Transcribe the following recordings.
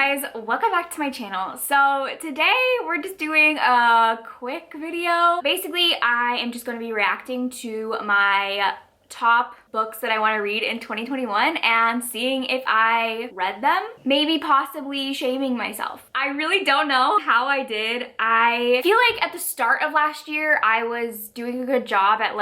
guys, welcome back to my channel. So today we're just doing a quick video. Basically, I am just going to be reacting to my top books that I want to read in 2021 and seeing if I read them, maybe possibly shaming myself. I really don't know how I did. I feel like at the start of last year I was doing a good job at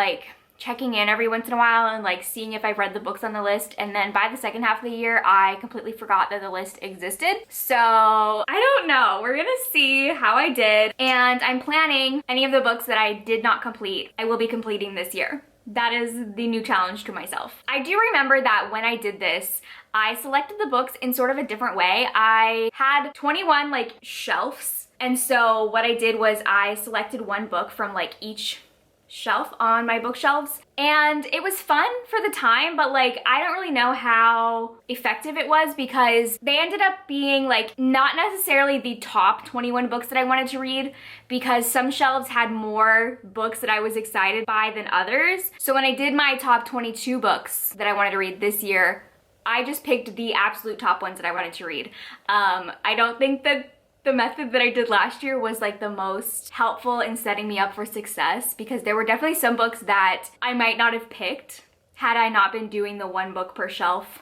checking in every once in a while and seeing if I've read the books on the list, and then by the second half of the year I completely forgot that the list existed. So I don't know, we're gonna see how I did, and I'm planning any of the books that I did not complete, I will be completing this year. That is the new challenge to myself. I do remember that when I did this, I selected the books in sort of a different way. I had 21 shelves, and so what I did was I selected one book from each shelf on my bookshelves, and it was fun for the time, but I don't really know how effective it was because they ended up being not necessarily the top 21 books that I wanted to read, because some shelves had more books that I was excited by than others. So when I did my top 22 books that I wanted to read this year, I just picked the absolute top ones that I wanted to read. I don't think that the method that I did last year was the most helpful in setting me up for success, because there were definitely some books that I might not have picked had I not been doing the one book per shelf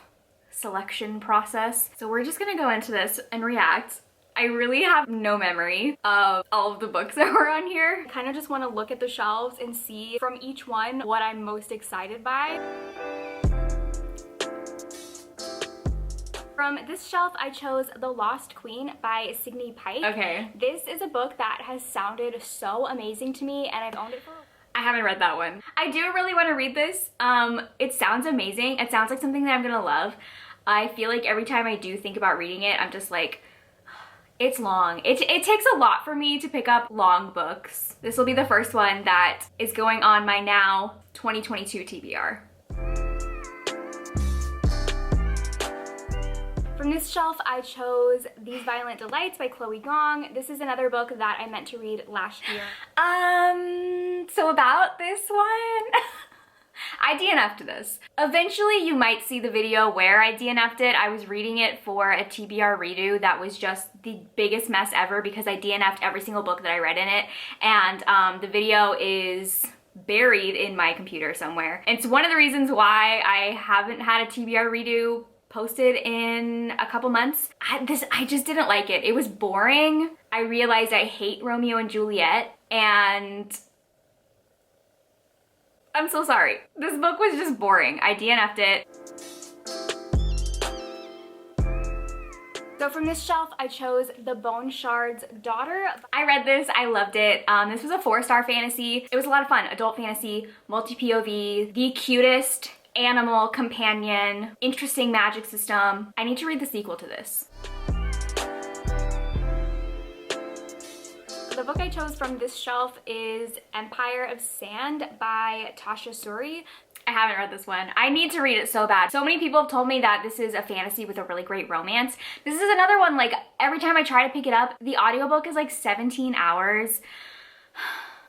selection process. So we're just gonna go into this and react. I really have no memory of all of the books that were on here. I kind of just want to look at the shelves and see from each one what I'm most excited by. From this shelf, I chose The Lost Queen by Signe Pike. Okay. This is a book that has sounded so amazing to me, and I've owned it for... I haven't read that one. I do really want to read this. It sounds amazing. It sounds like something that I'm gonna love. I feel like every time I do think about reading it, I'm just it's long. It takes a lot for me to pick up long books. This will be the first one that is going on my now 2022 TBR. From this shelf, I chose These Violent Delights by Chloe Gong. This is another book that I meant to read last year. So about this one, I DNF'd this. Eventually, you might see the video where I DNF'd it. I was reading it for a TBR redo that was just the biggest mess ever because I DNF'd every single book that I read in it, and the video is buried in my computer somewhere. It's one of the reasons why I haven't had a TBR redo posted in a couple months. I just didn't like it. It was boring. I realized I hate Romeo and Juliet, and I'm so sorry. This book was just boring. I DNF'd it. So from this shelf, I chose The Bone Shard's Daughter. I read this, I loved it. This was a 4-star fantasy. It was a lot of fun. Adult fantasy, multi-POV, the cutest animal companion, interesting magic system. I need to read the sequel to this. The book I chose from this shelf is Empire of Sand by Tasha Suri. I haven't read this one. I need to read it so bad. So many people have told me that this is a fantasy with a really great romance. This is another one, every time I try to pick it up, the audiobook is 17 hours.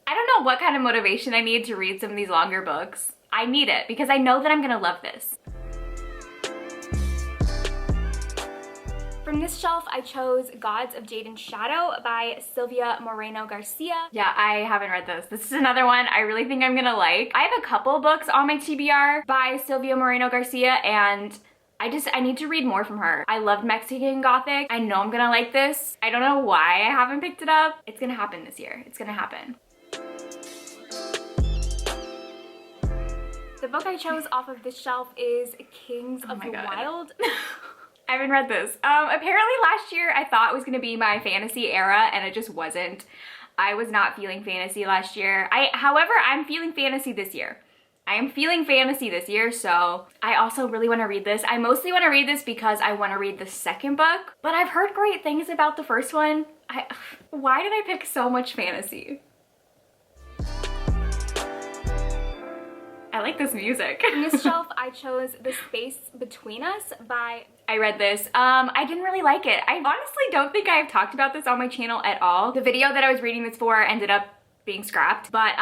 I don't know what kind of motivation I need to read some of these longer books. I need it because I know that I'm gonna love this. From this shelf, I chose Gods of Jade and Shadow by Silvia Moreno Garcia. Yeah, I haven't read this. This is another one I really think I'm gonna like. I have a couple books on my TBR by Silvia Moreno Garcia, and I need to read more from her. I loved Mexican Gothic. I know I'm gonna like this. I don't know why I haven't picked it up. It's gonna happen this year. It's gonna happen. The book I chose off of this shelf is Kings of the Wild. I haven't read this. Apparently last year I thought it was gonna be my fantasy era, and it just wasn't. I was not feeling fantasy last year. However, I'm feeling fantasy this year. I am feeling fantasy this year, so I also really want to read this. I mostly want to read this because I want to read the second book, but I've heard great things about the first one. Why did I pick so much fantasy? I like this music. On this shelf, I chose The Space Between Us by... I read this. I didn't really like it. I honestly don't think I've talked about this on my channel at all. The video that I was reading this for ended up being scrapped. But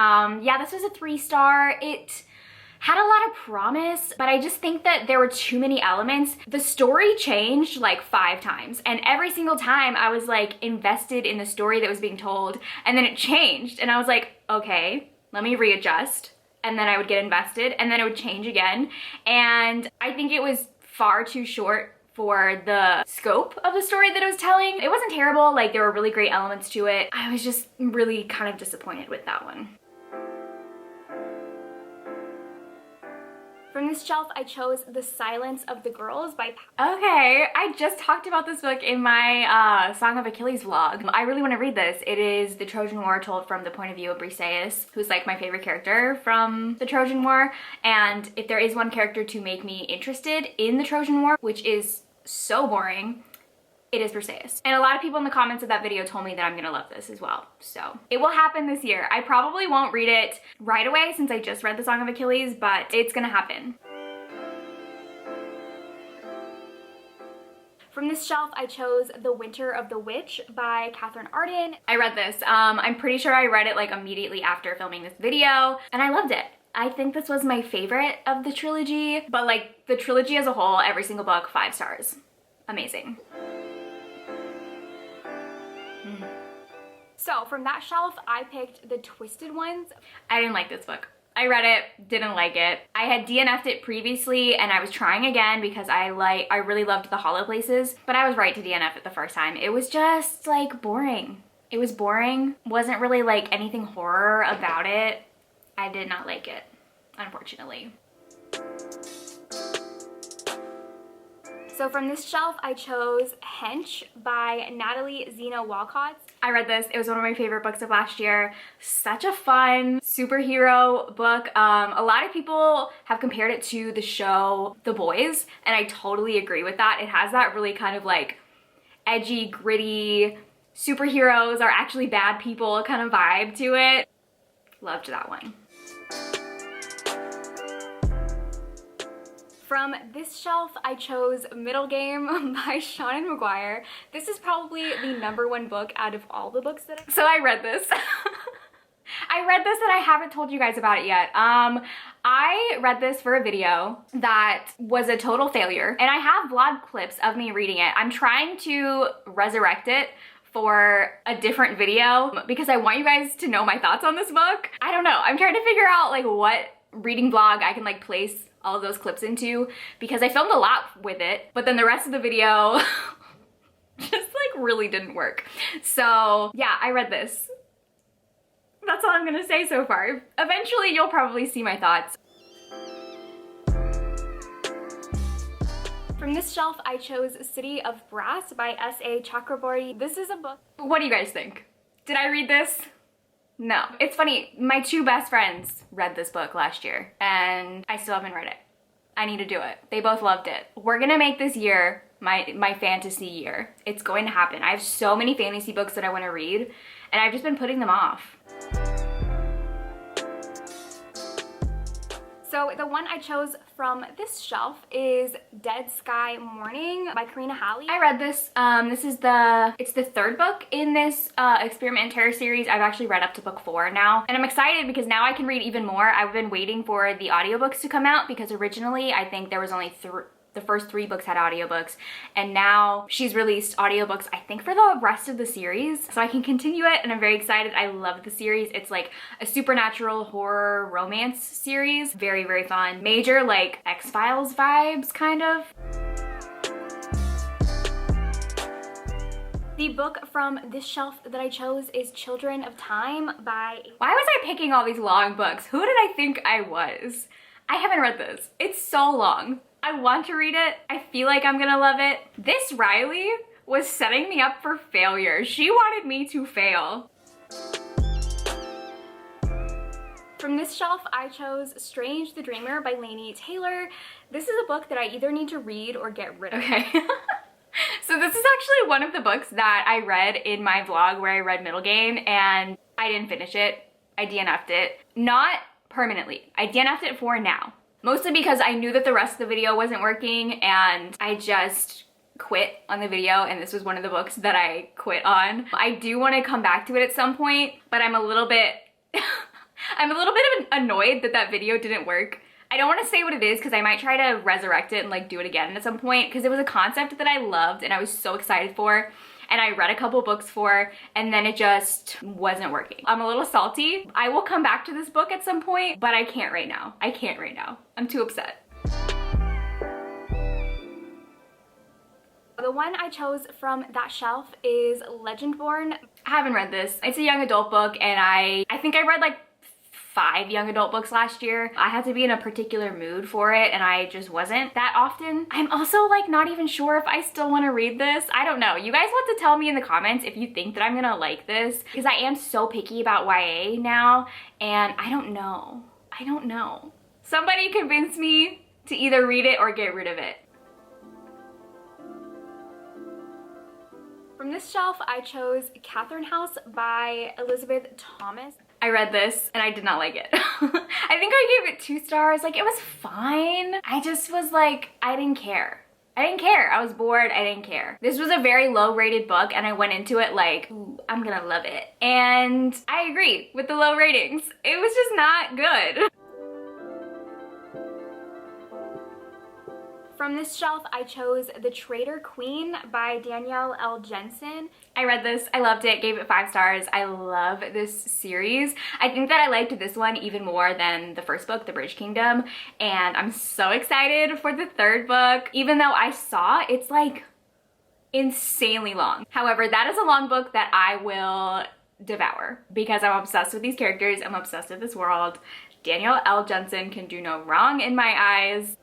yeah, this was a 3-star. It had a lot of promise, but I just think that there were too many elements. The story changed like 5 times, and every single time I was like invested in the story that was being told, and then it changed, and I was like, okay, let me readjust. And then I would get invested, and then it would change again. And I think it was far too short for the scope of the story that it was telling. It wasn't terrible, like there were really great elements to it. I was just really kind of disappointed with that one. From this shelf, I chose The Silence of the Girls by Okay, I just talked about this book in my Song of Achilles vlog. I really want to read this. It is the Trojan War told from the point of view of Briseis, who's like my favorite character from the Trojan War. And if there is one character to make me interested in the Trojan War, which is so boring, it is Briseis. And a lot of people in the comments of that video told me that I'm gonna love this as well. So it will happen this year. I probably won't read it right away since I just read the Song of Achilles, but it's gonna happen. From this shelf, I chose The Winter of the Witch by Catherine Arden. I read this. I'm pretty sure I read it like immediately after filming this video, and I loved it. I think this was my favorite of the trilogy, but like the trilogy as a whole, every single book, 5 stars. Amazing. So from that shelf, I picked The Twisted Ones. I didn't like this book. I read it, didn't like it. I had DNF'd it previously, and I was trying again because I really loved The Hollow Places, but I was right to DNF it the first time. It was just like boring. It was boring. Wasn't really like anything horror about it. I did not like it, unfortunately. So from this shelf, I chose Hench by Natalie Zena Walcott. I read this. It was one of my favorite books of last year. Such a fun superhero book. A lot of people have compared it to the show The Boys, and I totally agree with that. It has that really kind of like edgy, gritty, superheroes are actually bad people kind of vibe to it. Loved that one. From this shelf, I chose Middle Game by Seanan McGuire. This is probably the #1 book out of all the books that So I read this. I read this and I haven't told you guys about it yet. I read this for a video that was a total failure, and I have vlog clips of me reading it. I'm trying to resurrect it for a different video because I want you guys to know my thoughts on this book. I don't know. I'm trying to figure out like what reading vlog I can like place all of those clips into, because I filmed a lot with it, but then the rest of the video just like really didn't work. So yeah, I read this. That's all I'm gonna say so far. Eventually you'll probably see my thoughts. From this shelf, I chose City of Brass by S.A. Chakraborty. This is a book. What do you guys think? Did I read this? No. It's funny, my 2 best friends read this book last year, and I still haven't read it. I need to do it. They both loved it. We're gonna make this year my fantasy year. It's going to happen. I have so many fantasy books that I want to read, and I've just been putting them off. So the one I chose from this shelf is Dead Sky Morning by Karina Halley. I read this. It's the 3rd book in this Experiment in Terror series. I've actually read up to book 4 now, and I'm excited because now I can read even more. I've been waiting for the audiobooks to come out because originally I think there was only the first 3 books had audiobooks, and now she's released audiobooks I think for the rest of the series, so I can continue it, and I'm very excited. I love the series. It's like a supernatural horror romance series. Very, very fun. Major like X-Files vibes kind of. The book from this shelf that I chose is Children of Time by... Why was I picking all these long books? Who did I think I was? I haven't read this. It's so long. I want to read it. I feel like I'm gonna love it. This Riley was setting me up for failure. She wanted me to fail. From this shelf, I chose Strange the Dreamer by Laini Taylor. This is a book that I either need to read or get rid of. Okay. So this is actually one of the books that I read in my vlog where I read Middle Game, and I didn't finish it. I DNF'd it. Not permanently. I DNF'd it for now. Mostly because I knew that the rest of the video wasn't working, and I just quit on the video, and this was one of the books that I quit on. I do want to come back to it at some point, but I'm a little bit annoyed that that video didn't work. I don't want to say what it is because I might try to resurrect it and like do it again at some point, because it was a concept that I loved and I was so excited for, and I read a couple books for, and then it just wasn't working. I'm a little salty. I will come back to this book at some point, but I can't right now. I can't right now. I'm too upset. The one I chose from that shelf is Legendborn. I haven't read this. It's a young adult book, and I think I read like 5 young adult books last year. I had to be in a particular mood for it, and I just wasn't that often. I'm also like not even sure if I still want to read this. I don't know. You guys want to tell me in the comments if you think that I'm gonna like this, because I am so picky about YA now, and I don't know. I don't know. Somebody convince me to either read it or get rid of it. From this shelf, I chose Catherine House by Elizabeth Thomas. I read this and I did not like it. I think I gave it 2 stars. Like, it was fine. I just was like, I didn't care. I didn't care. I was bored. I didn't care. This was a very low rated book, and I went into it like, ooh, I'm gonna love it. And I agree with the low ratings. It was just not good. From this shelf, I chose The Traitor Queen by Danielle L. Jensen. I read this, I loved it, gave it 5 stars. I love this series. I think that I liked this one even more than the first book, The Bridge Kingdom, and I'm so excited for the 3rd book, even though I saw it's like insanely long. However, that is a long book that I will devour because I'm obsessed with these characters, I'm obsessed with this world. Danielle L. Jensen can do no wrong in my eyes.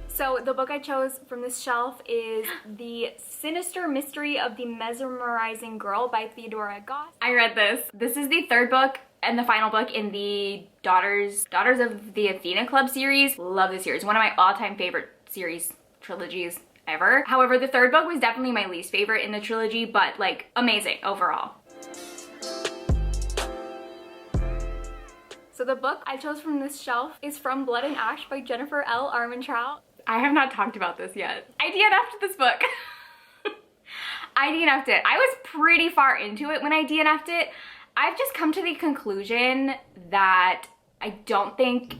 So the book I chose from this shelf is The Sinister Mystery of the Mesmerizing Girl by Theodora Goss. I read this. This is the 3rd book and the final book in the Daughters of the Athena Club series. Love this series. One of my all-time favorite series trilogies ever. However, the 3rd book was definitely my least favorite in the trilogy, but like amazing overall. So the book I chose from this shelf is From Blood and Ash by Jennifer L. Armentrout. I have not talked about this yet. I DNF'd this book. I DNF'd it. I was pretty far into it when I DNF'd it. I've just come to the conclusion that I don't think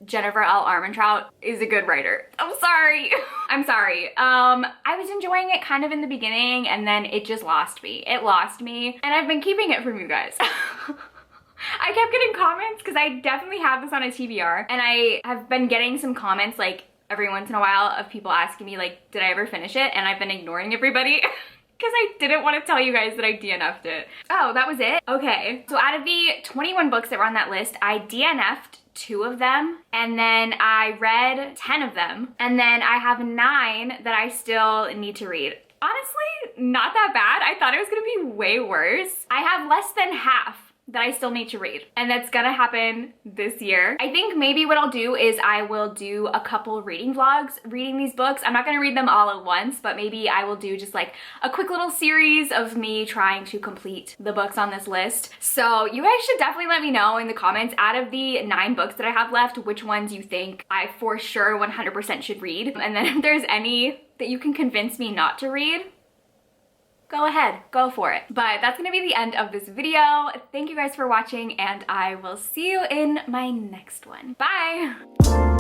Jennifer L. Armentrout is a good writer. I'm sorry. I'm sorry. I was enjoying it kind of in the beginning, and then it just lost me. It lost me, and I've been keeping it from you guys. I kept getting comments because I definitely have this on a TBR, and I have been getting some comments like every once in a while of people asking me like, did I ever finish it? And I've been ignoring everybody because I didn't want to tell you guys that I DNF'd it. Oh, that was it? Okay. So out of the 21 books that were on that list, I DNF'd 2 of them, and then I read 10 of them, and then I have 9 that I still need to read. Honestly, not that bad. I thought it was gonna be way worse. I have less than half that I still need to read, and that's gonna happen this year. I think maybe what I'll do is I will do a couple reading vlogs reading these books. I'm not gonna read them all at once, but maybe I will do just like a quick little series of me trying to complete the books on this list. So you guys should definitely let me know in the comments, out of the 9 books that I have left, which ones you think I for sure 100% should read. And then if there's any that you can convince me not to read, go ahead, go for it. But that's gonna be the end of this video. Thank you guys for watching, and I will see you in my next one. Bye!